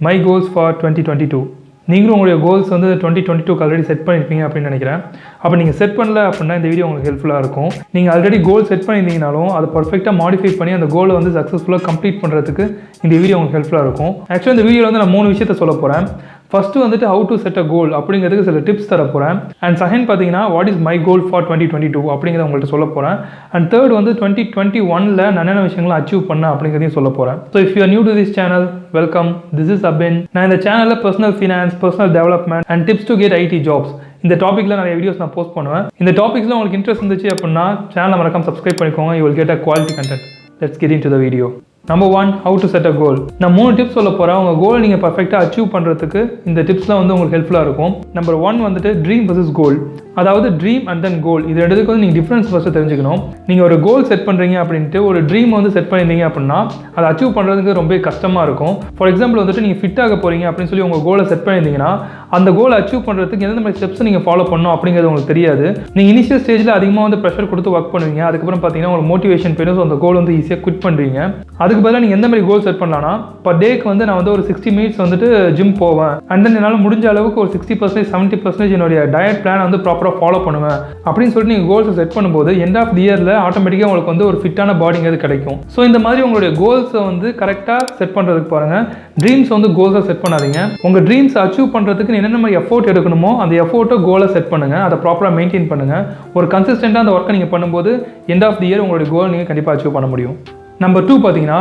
My goals for 2022. நீங்களும் உங்களுடைய goals வந்து 2022 ஆல்ரெடி செட் பண்ணியிருப்பீங்க அப்படின்னு நினைக்கிறேன். அப்போ நீங்கள் செட் பண்ணல அப்படின்னா இந்த வீடியோ உங்களுக்கு ஹெல்ப்ஃபுல்லாக இருக்கும். நீங்கள் ஆல்ரெடி கோல் செட் பண்ணியிருந்தீங்கனாலும் அதை பர்ஃபெக்டாக மாடிஃபை பண்ணி அந்த கோலை வந்து சக்ஸஸ்ஃபுல்லாக கம்ப்ளீட் பண்ணுறதுக்கு இந்த வீடியோ உங்களுக்கு ஹெல்ப்ஃபுல்லாக இருக்கும். ஆக்சுவலாக இந்த வீடியோவில் வந்து நான் 3 விஷயத்தை சொல்ல போகிறேன். ஃபஸ்ட்டு வந்துட்டு ஹவு டு செட் அ கோல் அப்படிங்கிறதுக்கு சில டிப்ஸ் தர போகிறேன். அண்ட் செகண்ட் பார்த்தீங்கன்னா what is my goal for 2022 அப்படிங்கிறத உங்கள்கிட்ட சொல்ல போகிறேன். அண்ட் தேர்ட் வந்து 2021 நான் என்னென்ன விஷயங்களை அச்சீவ் பண்ணேன் அப்படிங்கிறதையும் சொல்ல போகிறேன். So if you are new to this channel, welcome. This is abin. நான் இந்த சேனலில் personal finance, personal development and tips to get IT jobs இந்த டாப்பிக்கில் நிறைய வீடியோஸ் நான் போஸ்ட் பண்ணுவேன். இந்த டாபிக்ஸில் உங்களுக்கு இன்ட்ரெஸ்ட் இருந்துச்சு அப்படின்னா சேனலை மறக்காம சப்ஸ்கிரைப் பண்ணிக்கோங்க. You will get a quality content. Let's get into the video. Number 1, how to set a goal. நான் 3 டிப்ஸ் சொல்ல போகிறேன். உங்கள் கோல் நீங்கள் பர்ஃபெக்டாக அச்சீவ் பண்ணுறதுக்கு இந்த டிப்ஸ்லாம் வந்து உங்களுக்கு ஹெல்ப்ஃபுல்லாக இருக்கும். நம்பர் 1 வந்துட்டு ட்ரீம் வர்சஸ் கோல். அதாவது ட்ரீம் அண்ட் தென் கோல், இது ரெண்டுத்துக்கு வந்து நீங்கள் டிஃப்ரென்ஸ் ஃபஸ்ட்டு தெரிஞ்சுக்கணும். நீங்கள் ஒரு கோல் செட் பண்ணுறீங்க அப்படின்ட்டு ஒரு ட்ரீம் வந்து செட் பண்ணியிருந்தீங்க அப்படின்னா அதை அச்சீவ் பண்ணுறதுக்கு ரொம்ப கஷ்டமாக இருக்கும். ஃபார் எக்ஸாம்பிள் வந்துட்டு நீங்கள் ஃபிட் ஆக போகிறீங்க அப்படின்னு சொல்லி உங்கள் கோலை செட் பண்ணியிருந்தீங்கன்னா அந்த கோலை அச்சீவ் பண்ணுறதுக்கு எந்த மாதிரி ஸ்டெப்ஸ் நீங்கள் ஃபாலோ பண்ணணும் அப்படிங்கிறது உங்களுக்கு தெரியாது. நீங்கள் இனிஷியல் ஸ்டேஜில் அதிகமாக வந்து ப்ரெஷர் கொடுத்து ஒர்க் பண்ணுவீங்க. அதுக்கப்புறம் பார்த்தீங்கன்னா உங்களுக்கு மோட்டிவேஷன் போயிடும். ஸோ அந்த கோல் வந்து ஈஸியாக குவிட் பண்ணுறீங்க. அதுக்கு பதிலாக நீங்கள் எந்த மாதிரி கோல் செட் பண்ணலாம்னா, பர் டேக்கு வந்து நான் வந்து ஒரு 60 மினிட்ஸ் வந்துட்டு ஜிம் போவேன். அண்ட் தென் என்னால் முடிஞ்ச அளவுக்கு ஒரு 60% 70% என்னுடைய டயட் பிளான் வந்து ப்ராப்பராக ஃபாலோ பண்ணுவேன் அப்படின்னு சொல்லிட்டு நீங்கள் கோல்ஸை செட் பண்ணும்போது எண்ட் ஆஃப் தி இயரில் ஆட்டோமேட்டிக்காக உங்களுக்கு வந்து ஒரு ஃபிட்டான பாடிங்கிறது கிடைக்கும். ஸோ இந்த மாதிரி உங்களுடைய கோல்ஸை வந்து கரெக்டாக செட் பண்ணுறதுக்கு பாருங்கள். ட்ரீம்ஸ் வந்து கோல்ஸை செட் பண்ணாதீங்க. உங்கள் ட்ரீம்ஸ் அச்சீவ் பண்ணுறதுக்கு என்னென்ன மாதிரி எஃபோர்ட் எடுக்கணுமோ அந்த எஃபோர்ட்டை கோலை செட் பண்ணுங்கள். அதை ப்ராப்பராக மெயின்டைன் பண்ணுங்கள். ஒரு கன்சிஸ்டண்ட்டாக அந்த ஒர்க்கை நீங்கள் பண்ணும்போது எண்ட் ஆஃப் தி இயர் உங்களுடைய கோல் நீங்கள் கண்டிப்பாக அச்சீவ் பண்ண முடியும். நம்பர் 2 பார்த்தீங்கன்னா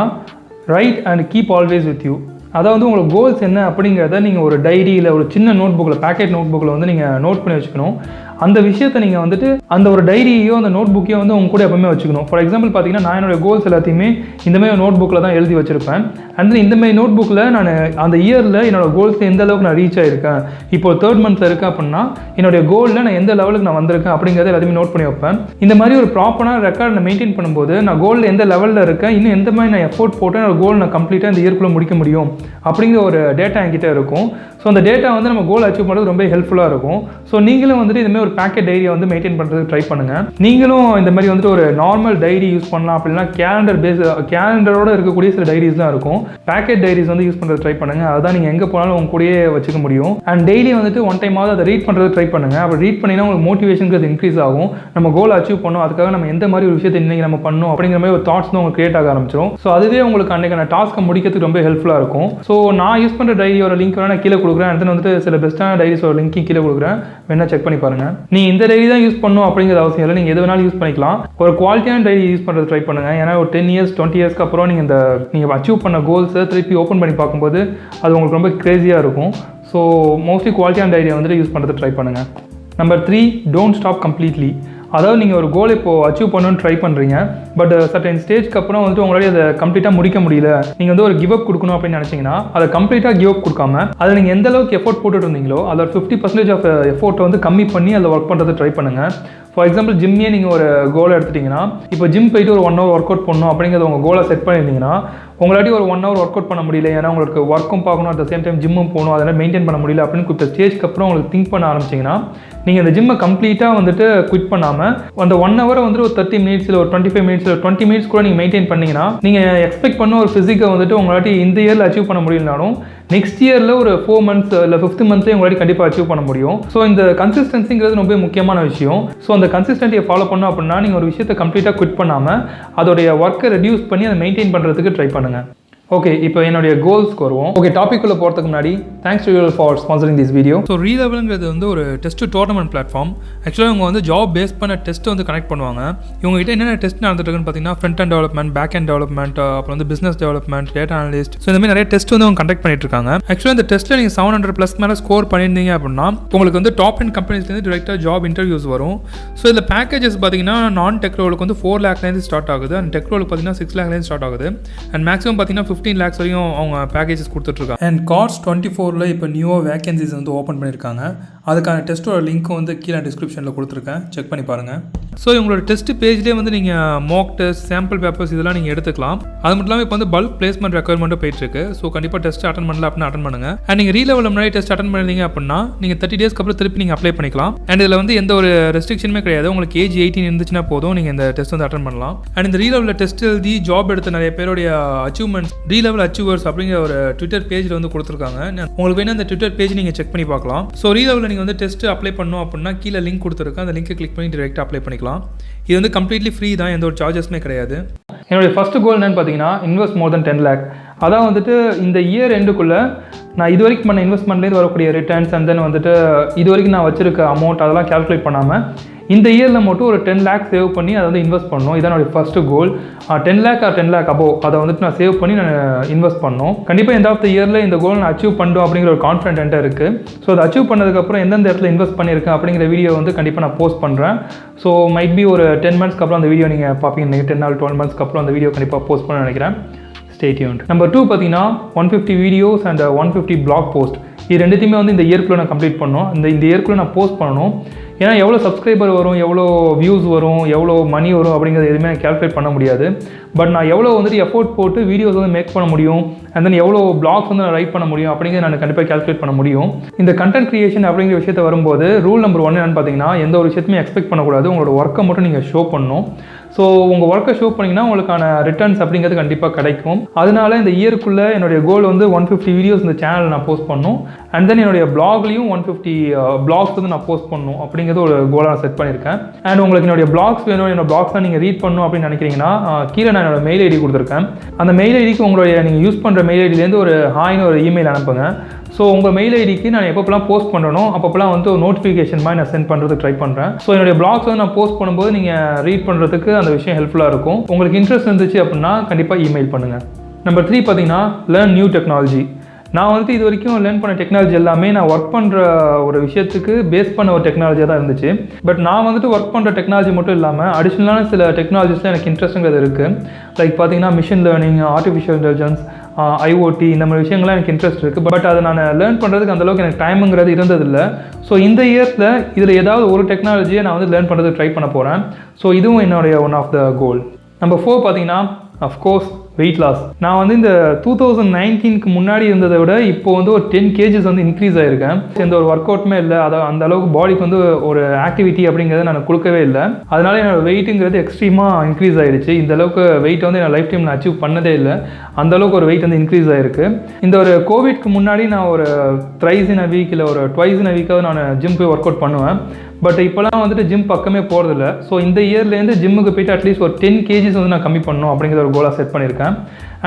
right and keep always with you. அதாவது உங்களுக்கு கோல்ஸ் என்ன அப்படிங்கிறத நீங்கள் ஒரு டைரியில், ஒரு சின்ன நோட் புக்கில், பேக்கெட் நோட் புக்கில் வந்து நீங்கள் நோட் பண்ணி வச்சுக்கணும். அந்த விஷயத்தை நீங்கள் வந்துட்டு அந்த ஒரு டைரியோ அந்த நோட் புக்கையோ வந்து உங்க கூட எப்பவுமே வச்சுக்கணும். ஃபார் எக்ஸாம்பிள் பார்த்தீங்கன்னா நான் என்னோட கோல்ஸ் எல்லாத்தையுமே இந்தமாதிரி நோட் புக்கில் தான் எழுதி வச்சிருப்பேன். அண்ட் இந்தமாதிரி நோட் புக்கில் நான் அந்த இயரில் என்னோட கோல்ஸ் எந்த அளவுக்கு நான் ரீச் ஆகிருக்கேன், இப்போ 3rd மந்த்தில் இருக்கேன் அப்படின்னா என்னுடைய கோலில் நான் எந்த லெவலுக்கு நான் வந்திருக்கேன் அப்படிங்கிறத எல்லாத்தையுமே நோட் பண்ணி வைப்பேன். இந்த மாதிரி ஒரு ப்ராப்பரான ரெக்கார்ட் நான் மெயின்டைன் பண்ணும்போது நான் கோலில் எந்த லெவலில் இருக்கேன், இன்னும் எந்த மாதிரி நான் எஃபோர்ட் போட்டு என்னோட கோல் நான் கம்ப்ளீட்டாக இந்த இயர்க்குள்ளே முடிக்க முடியும் அப்படிங்கிற ஒரு டேட்டா என்கிட்ட இருக்கும். ஸோ அந்த டேட்டா வந்து நம்ம கோல் அச்சீவ் பண்ணுறது ரொம்ப ஹெல்ப்ஃபுல்லாக இருக்கும். ஸோ நீங்களும் வந்துட்டு இதுமாதிரி ஒரு பேக்கெட் டைரியை வந்து மெயின்டைன் பண்ணுறதுக்கு ட்ரை பண்ணுங்கள். நீங்களும் இந்த மாதிரி வந்துட்டு ஒரு நார்மல் டைரி யூஸ் பண்ணலாம். அப்படின்னா கேலண்டரோடு இருக்கக்கூடிய சில டைரிஸ்லாம் இருக்கும். பேக்கெட் டைரிஸ் வந்து யூஸ் பண்ணுறது ட்ரை பண்ணுங்கள். அதுதான் நீங்கள் எங்கே போனாலும் உங்க கூடயே வச்சுக்க முடியும். அண்ட் டெய்லி வந்துட்டு ஒன் டைமாவது அதை ரீட் பண்ணுறது ட்ரை பண்ணுங்கள். அப்படி ரீட் பண்ணினா உங்களுக்கு மோட்டிவேஷனுக்கு இன்க்ரீஸ் ஆகும். நம்ம கோல் அச்சீவ் பண்ணோம், அதுக்காக நம்ம எந்த மாதிரி ஒரு விஷயத்தை இன்றைக்கி நம்ம பண்ணணும் அப்படிங்கிற மாதிரி ஒரு தாட்ஸ் தான் உங்களுக்கு கிரியேட் ஆக ஆரம்பிச்சிடும். ஸோ அதுவே உங்களுக்கு அன்றைக்கான டாஸ்க்கை முடிக்கிறதுக்கு ரொம்ப ஹெல்ப்ஃபுல்லாக இருக்கும். ஸோ நான் யூஸ் பண்ணுற டைரியோட லிங்க் நான் கீழே கொடுக்குறேன். அடுத்து வந்துட்டு சில பெஸ்ட்டான டைரிஸோட லிங்க்கையும் கீழே கொடுக்குறேன். வேணா செக் பண்ணி பாருங்கள். நீ இந்த டைரி தான் யூஸ் பண்ணணும் அப்படிங்கிறது அவசியம் இல்லை. நீங்கள் எது வேணாலும் யூஸ் பண்ணிக்கலாம். ஒரு குவாலிட்டியான டைரி யூஸ் பண்ணுறது ட்ரை பண்ணுங்கள். ஏன்னா ஒரு 10 இயர்ஸ் 20 இயர்ஸ்க்கு அப்புறம் நீங்கள் அச்சீவ் பண்ண கோல்ஸை திருப்பி ஓப்பன் பண்ணி பார்க்கும்போது அது உங்களுக்கு ரொம்ப கிரேசியாக இருக்கும். ஸோ மோஸ்ட்லி குவாலிட்டியான டைரியை வந்துட்டு யூஸ் பண்ணுறது ட்ரை பண்ணுங்கள். Number 3, don't stop completely. அதாவது நீங்கள் ஒரு கோல் இப்போது அச்சீவ் பண்ணணும்னு ட்ரை பண்ணுறீங்க. பட் சர்டன் ஸ்டேஜ்க்கு அப்புறம் வந்துட்டு உங்களால் அதை கம்ப்ளீட்டாக முடிக்க முடியல. நீங்கள் வந்து ஒரு கிவ் அப் கொடுக்கணும் அப்படின்னு நினச்சிங்கன்னா அதை கம்ப்ளீட்டாக கிவ் அப் கொடுக்காம அதில் நீங்கள் எந்த அளவுக்கு எஃபோர்ட் போட்டுட்டு இருந்தீங்களோ அதில் 50% ஆஃப் எஃபோர்ட்டை வந்து கம்மி பண்ணி அதில் ஒர்க் பண்ணுறது ட்ரை பண்ணுங்கள். ஃபார் எக்ஸாம்பிள் ஜிம்மே நீங்கள் ஒரு கோலை எடுத்துட்டிங்கன்னா, இப்போ ஜிம் போயிட்டு ஒரு 1 hour ஒர்க் அவுட் பண்ணணும் அப்படிங்கிறது உங்கள் கோலை செட் பண்ணியிருந்தீங்கன்னா உங்களாட்டி ஒரு 1 hour ஒர்க் அவுட் பண்ண முடியல. ஏன்னா உங்களுக்கு ஒர்க்கும் பார்க்கணும், அட் த சேம் டைம் ஜிம்மும் போகணும், அதெல்லாம் மெயின்டைன் பண்ண முடியல அப்படின்னு இப்போ ஸ்டேஜ்க்கு அப்புறம் உங்களுக்கு திங்க் பண்ண ஆரம்பிச்சிங்கன்னா நீங்கள் அந்த ஜிம்மை கம்ப்ளீட்டாக வந்துட்டு குவிட் பண்ணாமல் அந்த 1 hour வந்துட்டு ஒரு 30 மினிட்ஸ் இல்லை ஒரு 25 மினிட்ஸ் இல்லை 20 மினிட்ஸ் கூட நீங்கள் மெயின்டைன் பண்ணிங்கன்னா நீங்கள் எக்ஸ்பெக்ட் பண்ண ஒரு ஃபிசிக்கை வந்துட்டு உங்களாட்டி இந்த இயரில் அச்சீவ் பண்ண முடியலனாலும் நெக்ஸ்ட் இயரில் ஒரு 4 months இல்லை 5th மந்த்லேயே உங்களாட்டி கண்டிப்பாக அச்சீவ் பண்ண முடியும். ஸோ இந்த கன்சிஸ்டன்சிங்கிறது ரொம்ப முக்கியமான விஷயம். ஸோ அந்த கன்சிஸ்டன்சியை ஃபாலோ பண்ணோம் அப்படின்னா நீங்கள் ஒரு விஷயத்தை கம்ப்ளீட்டாக குவிட் பண்ணாமல் அதோடைய ஒர்க்கை ரெடியூஸ் பண்ணி அதை மெயின்டைன் பண்ணுறதுக்கு ட்ரை பண்ணுங்கள். ஓகே, இப்போ என்னுடைய கோல்ஸ்க்கு வருவோம். ஓகே, டாபிக்குள்ளே போகிறதுக்கு முன்னாடி thanks to you for sponsoring this video. So ரீலெவலுங்கிறது வந்து ஒரு டெஸ்ட் டோர்னமெண்ட் பிளாட்ஃபார்ம். ஆக்சுவலாக இவங்க வந்து ஜாப் பேஸ் பண்ண டெஸ்ட்டை வந்து கனெக்ட் பண்ணுவாங்க. இவங்ககிட்ட என்னென்ன டெஸ்ட் நடந்துட்டுருக்குன்னு பார்த்தீங்கன்னா front development, back and development, அப்புறம் வந்து business development, data analyst. So இந்த மாதிரி நிறைய டெஸ்ட் வந்து அவங்க கண்டக்ட் பண்ணிட்டு இருக்காங்க. ஆக்சுவலாக இந்த டெஸ்ட்டில் நீங்கள் 700+ மேலே ஸ்கோர் பண்ணியிருந்தீங்க அப்படின்னா உங்களுக்கு வந்து டாப் 10 கம்பெனிஸ்லேருந்து டேரெக்டாக ஜாப் இன்டர்வியூஸ் வரும். ஸோ இதில் பேக்கேஜஸ் பார்த்தீங்கன்னா நான் டெக் ரோலுக்கு வந்து 4 lakhலேருந்து ஸ்டார்ட் ஆகுது. அண்ட் டெக் ரோலுக்கு பார்த்தீங்கன்னா 6 lakhலேருந்து ஸ்டார்ட் ஆகுது. அண்ட் மேக்ஸிமம் பார்த்தீங்கன்னா 15 lakhs வரையும் அவங்க பேக்கேஜஸ் கொடுத்துட்ருக்காங்க. அண்ட் கார்ஸ் 24ல் இப்போ நியூவாக வேகன்சிஸ் வந்து ஓப்பன் பண்ணியிருக்காங்க. அதுக்கான டெஸ்ட்டோட லிங்க்கும் வந்து கீழே டிஸ்கிரிப்ஷனில் கொடுத்துருக்கேன், செக் பண்ணி பாருங்கள். ஸோ உங்களோட டெஸ்ட் பேஜ்லேயே வந்து நீங்கள் மாக் டெஸ்ட், சாம்பிள் பேப்பர்ஸ் இதெல்லாம் நீங்கள் எடுத்துக்கலாம். அது மட்டும் இல்லாமல் இப்போ வந்து பல்க் பிளேஸ்மெண்ட் ரெக்யர்மெண்ட்டும் போயிட்டுருக்கு. ஸோ கண்டிப்பாக டெஸ்ட் அட்டன் பண்ணல அப்படின்னா அட்டன் பண்ணுங்கள். அண்ட் நீங்கள் ரீலெவலில் முன்னாடி டெஸ்ட் அட்டன் பண்ணிருந்தீங்க அப்படின்னா நீங்கள் 30 டேஸ்க்கு அப்புறம் திருப்பி நீங்கள் அப்ளை பண்ணிக்கலாம். அண்ட் இதில் வந்து எந்த ஒரு ரெஸ்ட்ரிக்ஷனுமே கிடையாது. உங்களுக்கு ஏஜ் 18 இருந்துச்சுன்னா போதும், நீங்கள் இந்த டெஸ்ட் வந்து அட்டன் பண்ணலாம். அண்ட் இந்த ரீலெவலில் டெஸ்ட் எழுதி ஜாப் எடுத்த நிறைய பேருடைய அச்சீவ்மெண்ட்ஸ், ரீலெவல் அச்சீவர்ஸ் அப்படிங்கிற ஒரு ட்விட்டர் பேஜில் வந்து கொடுத்துருக்காங்க. உங்களுக்கு வேணும் அந்த ட்விட்டர் பேஜ் நீங்கள் செக் பண்ணி பார்க்கலாம். ஸோ ரீலெவலில் நீங்கள் வந்து டெஸ்ட் அப்ளை பண்ணணும் அப்படின்னா கீழே லிங்க் கொடுத்துருக்கேன், அந்த லிங்கை கிளிக் பண்ணி டேரெக்டாக அப்ளை பண்ணிக்கலாம். இது வந்து கம்ப்ளீட்லி ஃப்ரீ தான், எந்த ஒரு சார்ஜஸ்மே கிடையாது. என்னுடைய ஃபர்ஸ்ட் கோல் என்னன்னு பார்த்தீங்கன்னா இன்வெஸ்ட் மோர் தென் 10 lakh. அதான் வந்துட்டு இந்த இயர் எண்டுக்குள்ளே நான் இது வரைக்கும் பண்ண இன்வெஸ்ட்மெண்ட்லேருந்து வரக்கூடிய ரிட்டர்ன்ஸ் அண்ட் தென் வந்துட்டு இது வரைக்கும் நான் வச்சிருக்க அமௌண்ட் அதெல்லாம் கேல்குலேட் பண்ணாமல் இந்த இயரில் மட்டும் ஒரு 10 lakh சேவ் பண்ணி அதை வந்து இன்வெஸ்ட் பண்ணணும். இதான் என்னுடைய first goal. 10 lakh or 10 lakh above அதை வந்துட்டு நான் சேவ் பண்ணி நான் இன்வெஸ்ட் பண்ணணும். கண்டிப்பாக எண்ட் ஆஃப் த இயரில் இந்த கோல் நான் அச்சீவ் பண்ணுறோம் அப்படிங்கிற ஒரு கான்ஃபிடென்ட் என்கிட்ட இருக்குது. ஸோ அதை அச்சீவ் பண்ணதுக்கப்புறம் எந்தெந்த இடத்துல இன்வெஸ்ட் பண்ணியிருக்கேன் அப்படிங்கிற வீடியோ வந்து கண்டிப்பாக நான் போஸ்ட் பண்ணுறேன். ஸோ மைட் பி ஒரு 10 monthsக்கு அப்புறம் அந்த வீடியோ நீங்கள் பார்ப்பீங்க. 10 or 12 monthsக்கு அப்புறம் அந்த வீடியோ கண்டிப்பாக போஸ்ட் பண்ண நினைக்கிறேன். Stay tuned. நம்பர் 2 பார்த்தீங்கன்னா 150 வீடியோஸ் அண்ட் 150 blog போஸ்ட். இது ரெண்டுத்தையுமே வந்து இந்த இயர்க்குள்ளே நான் கம்ப்ளீட் பண்ணணும். இந்த இயர்க்குள்ளே நான் போஸ்ட் பண்ணணும். ஏன்னா எவ்வளோ சப்ஸ்கிரைபர் வரும், எவ்வளோ வியூஸ் வரும், எவ்வளோ மணி வரும் அப்படிங்கிறது எதுவுமே கேல்குலேட் பண்ண முடியாது. பட் நான் எவ்வளோ வந்துட்டு எஃபோர்ட் போட்டு வீடியோஸ் வந்து மேக் பண்ண முடியும் அண்ட் தென் எவ்வளோ பிளாக்ஸ் வந்து நான் ரைட் பண்ண முடியும் அப்படிங்கிறது நான் கண்டிப்பாக கேல்குலேட் பண்ண முடியும். இந்த கண்டென்ட் கிரியேஷன் அப்படிங்கிற விஷயத்தை வரும்போது ரூல் நம்பர் 1 என்னென்னு பார்த்தீங்கன்னா எந்த ஒரு விஷயத்தையுமே எக்ஸ்பெக்ட் பண்ணக்கூடாது. உங்களோட ஒர்க்கை மட்டும் நீங்கள் ஷோ பண்ணணும். ஸோ உங்கள் ஒர்க்கை ஷோ பண்ணிங்கன்னா உங்களுக்கான ரிட்டர்ன்ஸ் அப்படிங்கிறது கண்டிப்பாக கிடைக்கும். அதனால இந்த இயருக்குள்ளே என்னுடைய கோல் வந்து 150 வீடியோஸ் இந்த சேனல் நான் போஸ்ட் பண்ணணும் அண்ட் தென் என்னுடைய பிளாக்லையும் 150 பிளாக்ஸ் வந்து நான் போஸ்ட் பண்ணணும் அப்படிங்கிறது ஒரு கோலாக நான் செட் பண்ணியிருக்கேன். அண்ட் உங்களுக்கு என்னுடைய பிளாக்ஸ் வேணும், என்னோட பிளாக்ஸை நீங்கள் ரீட் பண்ணணும் அப்படின்னு நினைக்கிறீங்கன்னா கீழே நான் என்னோட மெயில் ஐடி கொடுத்துருக்கேன். அந்த மெயில் ஐடிக்கு உங்களுடைய நீங்கள் யூஸ் பண்ணுற மெயில் ஐடியிலேருந்து ஒரு ஹாய்னு ஒரு இமெயில் அனுப்புங்க. ஸோ உங்கள் மெயில் ஐடிக்கு நான் எப்பப்போலாம் போஸ்ட் பண்ணணும் அப்போலாம் வந்து ஒரு நோட்டிஃபிகேஷன் மாதிரி நான் சென்ட் பண்ணுறதுக்கு ட்ரை பண்ணுறேன். ஸோ என்னுடைய பிளாக்ஸ் வந்து நான் போஸ்ட் பண்ணும்போது நீங்கள் ரீட் பண்ணுறதுக்கு அந்த விஷயம் ஹெல்ப்ஃபுல்லாக இருக்கும். உங்களுக்கு இன்ட்ரெஸ்ட் இருந்துச்சு அப்படின்னா கண்டிப்பாக இமெயில் பண்ணுங்கள். நம்பர் 3 பார்த்தீங்கன்னா லேர்ன் நியூ டெக்னாலஜி. நான் வந்துட்டு இது வரைக்கும் லேர்ன் பண்ண டெக்னாலஜி எல்லாமே நான் ஒர்க் பண்ணுற ஒரு விஷயத்துக்கு பேஸ் பண்ண ஒரு டெக்னாலஜியாக தான் இருந்துச்சு. பட் நான் வந்துட்டு ஒர்க் பண்ணுற டெக்னாலஜி மட்டும் இல்லாமல் அடிஷ்னலான சில டெக்னாலஜிஸில் எனக்கு இன்ட்ரெஸ்ட்டுங்கிறது இருக்குது. லைக் பார்த்தீங்கன்னா machine learning, artificial intelligence, IoT இந்த மாதிரி விஷயங்கள்லாம் எனக்கு இன்ட்ரெஸ்ட் இருக்குது. பட் அதை நான் லேர்ன் பண்ணுறதுக்கு அந்தளவுக்கு எனக்கு டைமுங்கிறது இருந்ததில்லை. ஸோ இந்த இயர்ஸில் இதில் ஏதாவது ஒரு டெக்னாலஜியை நான் வந்து லேர்ன் பண்ணுறதுக்கு ட்ரை பண்ண போகிறேன். ஸோ இதுவும் என்னுடைய one of the goal. Number 4 பார்த்தீங்கன்னா அஃப்கோர்ஸ் வெயிட் லாஸ். நான் வந்து இந்த 2019க்கு முன்னாடி இருந்ததை விட இப்போ வந்து ஒரு 10 kgs வந்து இன்க்ரீஸ் ஆகிருக்கேன். எந்த ஒரு ஒர்க் அவுட்டுமே இல்லை, அதை அந்த அளவுக்கு பாடிக்கு வந்து ஒரு ஆக்டிவிட்டி அப்படிங்கிறத நான் கொடுக்கவே இல்லை. அதனால என்னோட வெயிட்டுங்கிறது எக்ஸ்ட்ரீமாக இன்க்ரீஸ் ஆகிடுச்சு. இந்த அளவுக்கு வெயிட் வந்து என்னோட லைஃப் டைம் நான் அச்சீவ் பண்ணதே இல்லை. அந்த அளவுக்கு ஒரு வெயிட் வந்து இன்க்ரீஸ் ஆகிருக்கு. இந்த ஒரு கோவிட்க்கு முன்னாடி நான் ஒரு த்ரைஸ் இன் அ வீக் இல்லை ஒரு ட்வைஸ் இன் அ வீக்காவது நான் ஜிம் போய் ஒர்க் அவுட் பண்ணுவேன். பட் இப்போலாம் வந்துட்டு ஜிம் பக்கமே போகிறதில்ல. ஸோ இந்த இயர்லேருந்து ஜிம்முக்கு போய்ட்டு அட்லீஸ்ட் ஒரு 10 kgs வந்து நான் கம்மி பண்ணணும் அப்படிங்கிற ஒரு கோலாக செட் பண்ணியிருக்கேன்.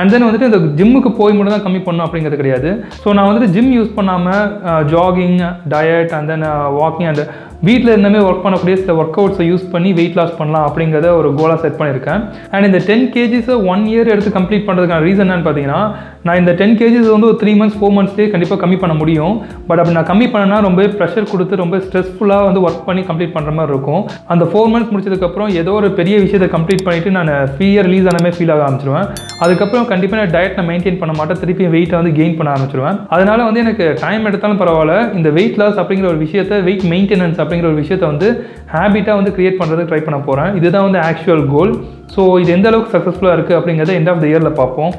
அண்ட் தென் வந்துட்டு இந்த ஜிம்முக்கு போய் மட்டும் தான் கம்மி பண்ணணும் அப்படிங்கிறது கிடையாது. ஸோ நான் வந்துட்டு ஜிம் யூஸ் பண்ணாமல் jogging, diet and then walking and வீட்டில் இருந்தமே ஒர்க் பண்ணக்கூடிய சில ஒர்க் அவுட்ஸை யூஸ் பண்ணி வெயிட் லாஸ் பண்ணலாம் அப்படிங்கிறத ஒரு கோலாக செட் பண்ணியிருக்கேன். அண்ட் இந்த 10 kgs 1 year எடுத்து கம்ப்ளீட் பண்ணுறதுக்கான ரீசன் என்னன்னு பார்த்தீங்கன்னா நான் இந்த 10 kgs வந்து ஒரு 3 months 4 monthsலேயே கண்டிப்பாக கம்மி பண்ண முடியும். பட் அப்படி நான் கம்மி பண்ணேன்னா ரொம்ப ப்ரெஷர் கொடுத்து ரொம்ப ஸ்ட்ரெஸ்ஃபுல்லாக வந்து ஒர்க் பண்ணி கம்ப்ளீட் பண்ணுற மாதிரி இருக்கும். அந்த 4 months முடிச்சதுக்கப்புறம் ஏதோ ஒரு பெரிய விஷயத்தை கம்ப்ளீட் பண்ணிவிட்டு நான் ஃப்ரீயாக ரிலீஸ் ஆன மாதிரி ஃபீல் ஆக ஆரம்பிச்சிருவேன். அதுக்கப்புறம் கண்டிப்பாக நான் டயட் நான் மெயின்டைன் பண்ண மாட்டேன், திருப்பி வெயிட்டை வந்து கெயின் பண்ண ஆரம்பிச்சிருவேன். அதனால வந்து எனக்கு டைம் எடுத்தாலும் பரவாயில்ல, இந்த வெயிட் லாஸ் அப்படிங்கிற ஒரு விஷயத்தை, வெயிட் மெயின்டெனன்ஸ் அப்படிங்கிற ஒரு விஷயத்தை வந்து ஹேபிட்டாக வந்து கிரியேட் பண்ணுறதுக்கு ட்ரை பண்ண போகிறேன். இதுதான் வந்து ஆக்சுவல் கோல். ஸோ இது எந்த அளவுக்கு சக்ஸஸ்ஃபுல்லாக இருக்குது அப்படிங்கிறத எண்ட் ஆஃப் த இயரில் பார்ப்போம்.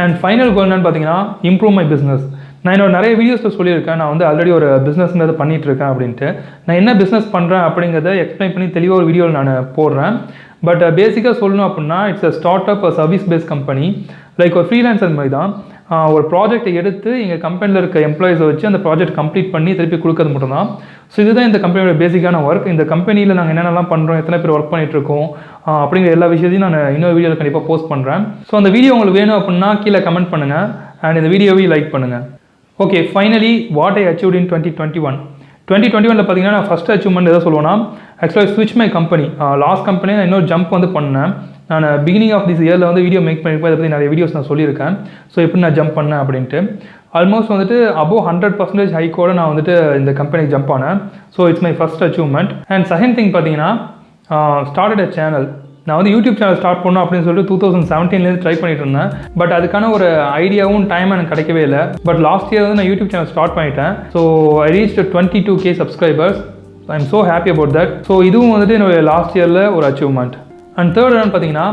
அண்ட் ஃபைனல் கோல் என்னன்னு பார்த்தீங்கன்னா இம்ப்ரூவ் மை பிஸ்னஸ். நான் என்னோட நிறைய வீடியோஸில் சொல்லியிருக்கேன், நான் வந்து ஆல்ரெடி ஒரு பிஸ்னஸ்ங்கிறத பண்ணிகிட்ருக்கேன் அப்படின்ட்டு. நான் என்ன பிஸ்னஸ் பண்ணுறேன் அப்படிங்கிறத எக்ஸ்பிளைன் பண்ணி தெளிவாக ஒரு வீடியோவில் நான் போடுறேன். பட் பேசிக்காக சொல்லணும் அப்படின்னா it's a start up, service based company. Like ஒரு ஃப்ரீலான்சர் மாதிரி தான். ஒரு ப்ராஜெக்டை எடுத்து எங்கள் கம்பெனியில் இருக்க எம்ப்ளாயிஸை வச்சு அந்த ப்ராஜெக்ட் கம்ப்ளீட் பண்ணி திருப்பி கொடுக்கறது மட்டும்தான். ஸோ இதுதான் இந்த கம்பெனியோட பேசிக்கான ஒர்க். இந்த கம்பெனியில் நாங்கள் என்னென்னலாம் பண்ணுறோம், எத்தனை பேர் ஒர்க் பண்ணிகிட்ருக்கோம் அப்படிங்கிற எல்லா விஷயத்தையும் நான் இன்னொரு வீடியோவில் கண்டிப்பாக போஸ்ட் பண்ணுறேன். ஸோ அந்த வீடியோ உங்களுக்கு வேணும் அப்படின்னா கீழே கமெண்ட் பண்ணுங்கள் அண்ட் இந்த வீடியோவையும் லைக் பண்ணுங்கள். Okay, finally what I achieved இன் 2021. 2021 பார்த்தீங்கன்னா நான் ஃபஸ்ட் அச்சீவ்மெண்ட் எதாவது சொல்லுவேன்னா ஆக்சுவலாக ஸ்விட்ச் மை கம்பெனி. லாஸ்ட் கம்பெனி நான் இன்னொரு ஜம்ப் வந்து பண்ணேன். நான் பிகினிங் ஆஃப் திஸ் இயரில் வந்து வீடியோ மேக் பண்ணியிருப்பேன். அதை பற்றி நிறைய வீடியோஸ் நான் சொல்லியிருக்கேன். ஸோ எப்படி நான் ஜம்ப் பண்ணேன் அப்படின்ட்டு ஆல்மோஸ்ட் வந்துட்டு அபோவ் 100% ஹைக்கோட நான் வந்துட்டு இந்த கம்பெனிக்கு ஜம்ப் ஆனேன். So it's my first achievement. And second thing பார்த்தீங்கன்னா ஸ்டார்டட் அ சேனல். நான் வந்து யூடியூப் சேனல் ஸ்டார்ட் பண்ணணும் அப்படின்னு சொல்லிட்டு 2017 ட்ரை பண்ணிட்டு இருந்தேன். பட் அதுக்கான ஒரு ஐடியாவும் டைம் எனக்கு கிடைக்கவே இல்லை. பட் லாஸ்ட் இயர் வந்து நான் யூடியூப் சேனல் ஸ்டார்ட் பண்ணிட்டேன். So I reach 22K subscribers. I am so happy about that. So இதுவும் வந்துட்டு என்னோட லாஸ்ட் இயரில் ஒரு அச்சீவ்மெண்ட். அண்ட் தேர்ட் என்னன்னு பார்த்தீங்கன்னா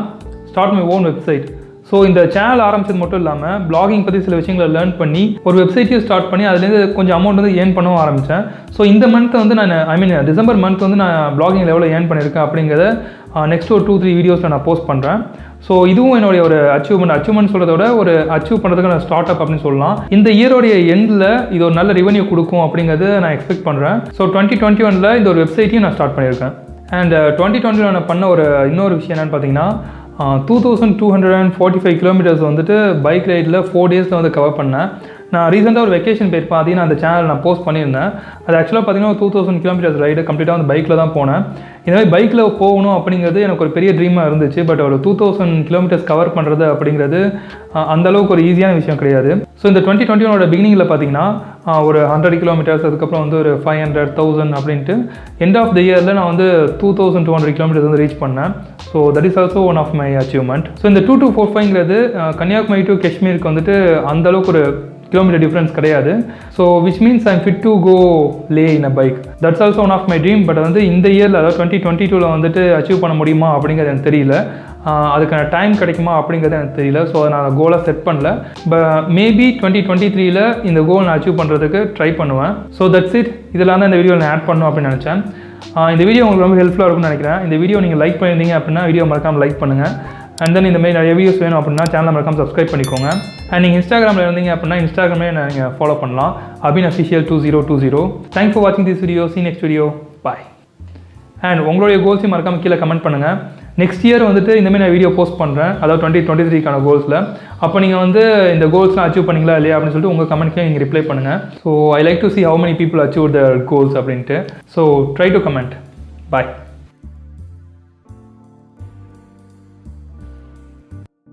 start my own website. So இந்த சேனல் ஆரம்பிச்சது மட்டும் இல்லாமல் பிளாகிங் பற்றி சில விஷயங்களை லேர்ன் பண்ணி ஒரு வெப்சைட்டையும் ஸ்டார்ட் பண்ணி அதுலேருந்து கொஞ்சம் அமௌண்ட் வந்து ஏர்ன் பண்ணவும் ஆரம்பித்தேன். ஸோ இந்த மந்த் வந்து நான் டிசம்பர் மந்த் வந்து நான் பிளாகிங் லெவலில் ஏர்ன் பண்ணியிருக்கேன் அப்படிங்கிறத நெக்ஸ்ட் ஒரு 2-3 வீடியோஸில் நான் போஸ்ட் பண்ணுறேன். ஸோ இதுவும் என்னுடைய ஒரு அச்சீவ்மெண்ட் சொல்கிறத விட ஒரு அச்சீவ் பண்ணுறதுக்கு நான் ஸ்டார்ட் அப் அப்படின்னு சொல்லலாம். இந்த இயரோடைய எண்டில் இது ஒரு நல்ல ரெவன்யூ கொடுக்கும் அப்படிங்கிறது நான் எக்ஸ்பெக்ட் பண்ணுறேன். ஸோ 2021 இந்த ஒரு வெப்சைட்டையும் நான் ஸ்டார்ட் பண்ணியிருக்கேன். அண்ட் 2020 நான் பண்ண இன்னொரு விஷயம் என்னென்னு பார்த்தீங்கன்னா 2245 கிலோமீட்டர்ஸ் வந்துட்டு பைக் ரைடில் 4 டேஸில் வந்து கவர் பண்ணேன். நான் ரீசெண்டாக ஒரு வெக்கேஷன் போயிருப்பேன். அதையும் நான் அந்த சேனல் நான் போஸ்ட் பண்ணியிருந்தேன். அது ஆக்சுவலாக பார்த்தீங்கன்னா 2000 கிலோமீட்டர்ஸ் ரைடு கம்ப்ளீட்டாக வந்து பைக்கில் தான் போனேன். இந்த மாதிரி பைக்கில் போகணும் அப்படிங்கிறது எனக்கு ஒரு பெரிய ட்ரீமாக இருந்துச்சு. பட் ஒரு 2000 கிலோமீட்டர்ஸ் கவர் பண்ணுறது அப்படிங்கிறது அந்தளவுக்கு ஒரு ஈஸியான விஷயம் கிடையாது. ஸோ இந்த 2021 பிகினிங்கில் பார்த்தீங்கன்னா ஒரு 100 கிலோமீட்டர்ஸ், அதுக்கப்புறம் வந்து ஒரு 500, 1000 அப்படின்ட்டு எண்ட் ஆஃப் த இயரில் நான் வந்து 2200 கிலோமீட்டர்ஸ் வந்து ரீச் பண்ணேன். So that is also one of my achievement. So இந்த 2245 கன்னியாகுமரி டு காஷ்மீருக்கு வந்துட்டு அந்தளவுக்கு ஒரு கிலோமீட்டர் டிஃப்ரென்ஸ் கிடையாது. So which means I am fit to go Leh in a bike. That's also one of my dream. But வந்து இந்த இயரில் அதாவது 2022 வந்துட்டு அச்சீவ் பண்ண முடியுமா அப்படிங்கிறது எனக்கு தெரியல. அதுக்கான டைம் கிடைக்குமா அப்படிங்கிறது எனக்கு தெரியல. ஸோ அதை நான் கோலாக செட் பண்ணல. மேபி 2023 இந்த கோல் நான் அச்சீவ் பண்ணுறதுக்கு ட்ரை பண்ணுவேன். So that's it. இதெல்லாம் தான் இந்த வீடியோவில் நான் ஆட் பண்ணணும் அப்படின்னு நினச்சேன். இந்த வீடியோ உங்களுக்கு ரொம்ப ஹெல்ப்ஃபுல்லாக இருக்கும்னு நினைக்கிறேன். இந்த வீடியோ நீங்கள் லைக் பண்ணியிருந்தீங்க அப்படின்னா வீடியோ மறக்காமல் லைக் பண்ணுங்கள். அண்ட் தென் இந்த மாதிரி நிறைய வீடியோஸ் வேணும் அப்படின்னா சேனலை மறக்காமல் சப்ஸ்கிரைப் பண்ணிக்கோங்க. அண்ட் நீங்கள் இன்ஸ்டாகிராமில் இருந்தீங்க அப்படின்னா இன்ஸ்டாகிராமே நீங்கள் ஃபாலோ பண்ணலாம். abin official 2020. தேங்க்ஸ் ஃபார் வாட்சிங் this video. see next video. Bye. And உங்களுடைய கோல்ஸையும் மறக்காமல் கீழே கமெண்ட் பண்ணுங்கள். நெக்ஸ்ட் இயர் வந்துட்டு இந்தமாதிரி நான் வீடியோ போஸ்ட் பண்ணுறேன், அதாவது 2023 கோல்ஸில். அப்போ நீங்கள் வந்து இந்த கோல்ஸ்லாம் அச்சீவ் பண்ணிங்களா இல்லையா அப்படின்னு சொல்லிட்டு உங்கள் கமெண்ட்க்கு நீங்கள் ரிப்ளை பண்ணுங்கள். So I like to see how many people achieve their goals அப்படின்ட்டு. So try to comment. Bye.